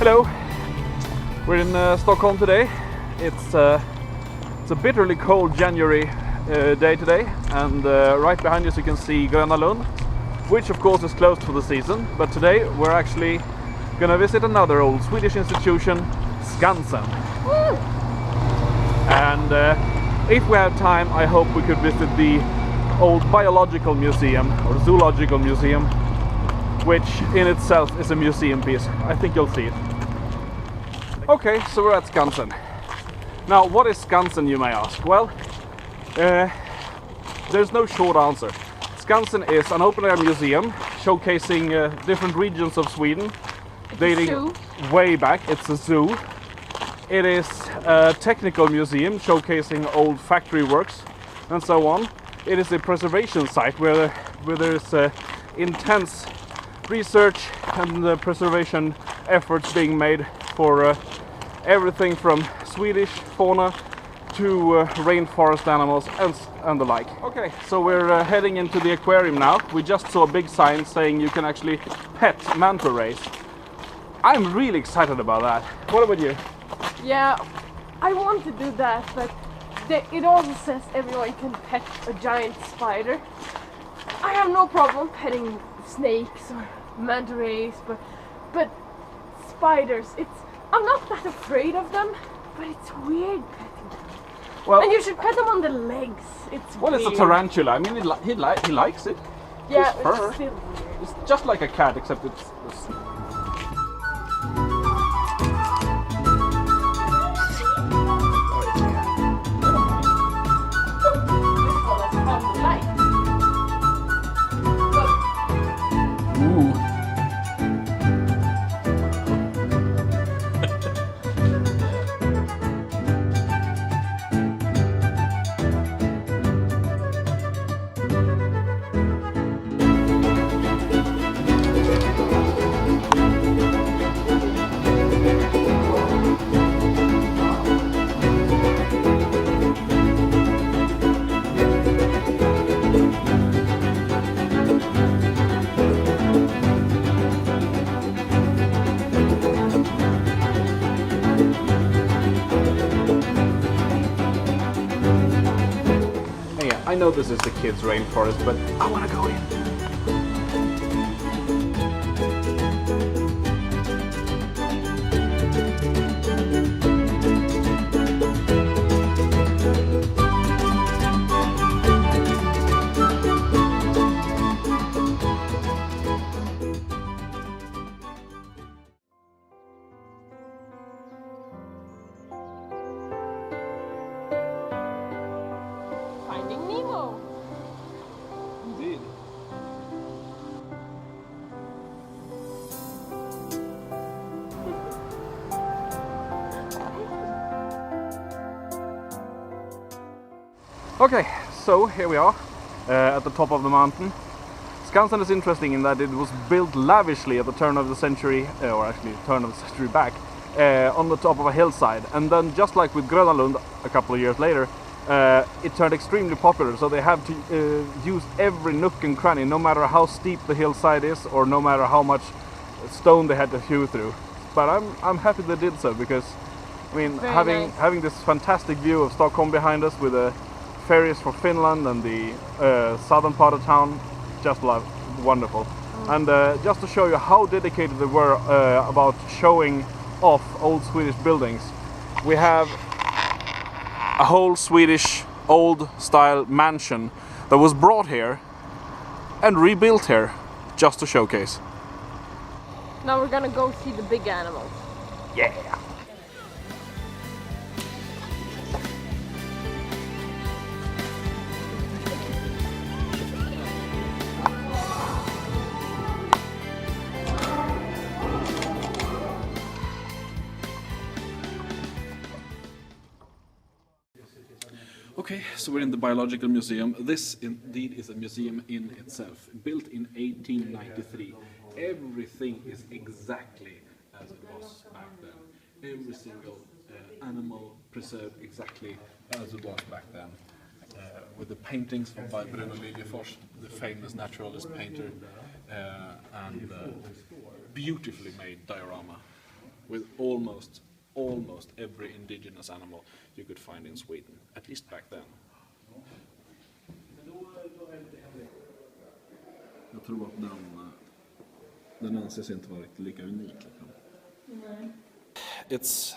Hello, we're in Stockholm today. It's a bitterly cold January day today, and right behind us you can see Gröna Lund, which of course is closed for the season, but today we're actually gonna visit another old Swedish institution, Skansen. Woo! And if we have time, I hope we could visit the old biological museum or zoological museum, which in itself is a museum piece. I think you'll see it. Okay, so we're at Skansen. Now, what is Skansen, you may ask? Well, there's no short answer. Skansen is an open-air museum showcasing different regions of Sweden, dating way back. It's a zoo. It is a technical museum showcasing old factory works and so on. It is a preservation site where there's intense research and preservation efforts being made for everything from Swedish fauna to rainforest animals and the like. Okay, so we're heading into the aquarium now. We just saw a big sign saying you can actually pet manta rays. I'm really excited about that. What about you? Yeah, I want to do that, but it also says everyone can pet a giant spider. I have no problem petting snakes or manta rays, but spiders, I'm not that afraid of them, but it's weird petting them. Well, and you should pet them on the legs. It's a tarantula. I mean, he likes it. Yeah, it's fur. It's still weird. It's just like a cat, except it's I know this is the kids' rainforest, but I want to go in. Finding Nemo. Indeed. Okay, so here we are at the top of the mountain. Skansen is interesting in that it was built lavishly at the turn of the century, or actually turn of the century back, on the top of a hillside. And then just like with Gröna Lund a couple of years later, it turned extremely popular, so they have to use every nook and cranny, no matter how steep the hillside is or no matter how much stone they had to hew through. But I'm happy they did so, because I mean, having this fantastic view of Stockholm behind us with the ferries for Finland and the southern part of town, just wonderful. And just to show you how dedicated they were about showing off old Swedish buildings, we have a whole Swedish old style mansion that was brought here and rebuilt here just to showcase. Now we're gonna go see the big animals. Yeah! Okay, so we're in the Biological Museum. This indeed is a museum in itself, built in 1893. Everything is exactly as it was back then. Every single animal preserved exactly as it was back then. With the paintings from by Bruno Liljefors, the famous naturalist painter, and beautifully made diorama with almost every indigenous animal you could find in Sweden, at least back then. Jag tror att den anses inte vara riktigt lika unik. It's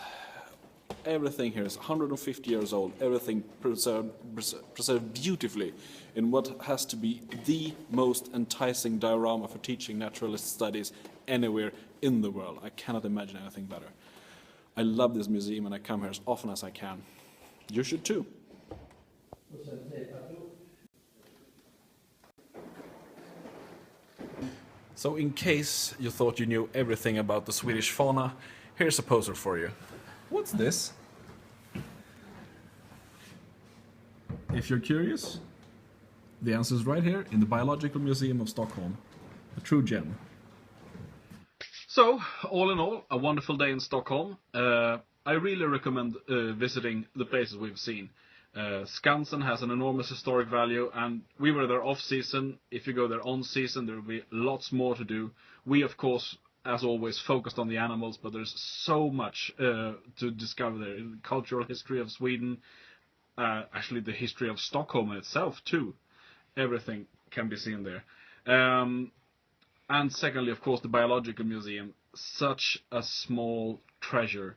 everything here is 150 years old. Everything preserved beautifully in what has to be the most enticing diorama for teaching naturalist studies anywhere in the world. I cannot imagine anything better. I love this museum and I come here as often as I can. You should too. So in case you thought you knew everything about the Swedish fauna, here's a poster for you. What's this? If you're curious, the answer is right here in the Biological Museum of Stockholm. A true gem. So, all in all, a wonderful day in Stockholm. I really recommend visiting the places we've seen. Skansen has an enormous historic value, and we were there off-season. If you go there on-season, there will be lots more to do. We, of course, as always, focused on the animals, but there's so much to discover there. The cultural history of Sweden, actually the history of Stockholm itself, too. Everything can be seen there. And secondly, of course, the Biological Museum. Such a small treasure.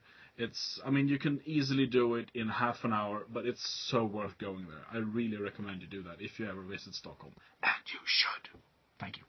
I mean, you can easily do it in half an hour, but it's so worth going there. I really recommend you do that if you ever visit Stockholm. And you should. Thank you.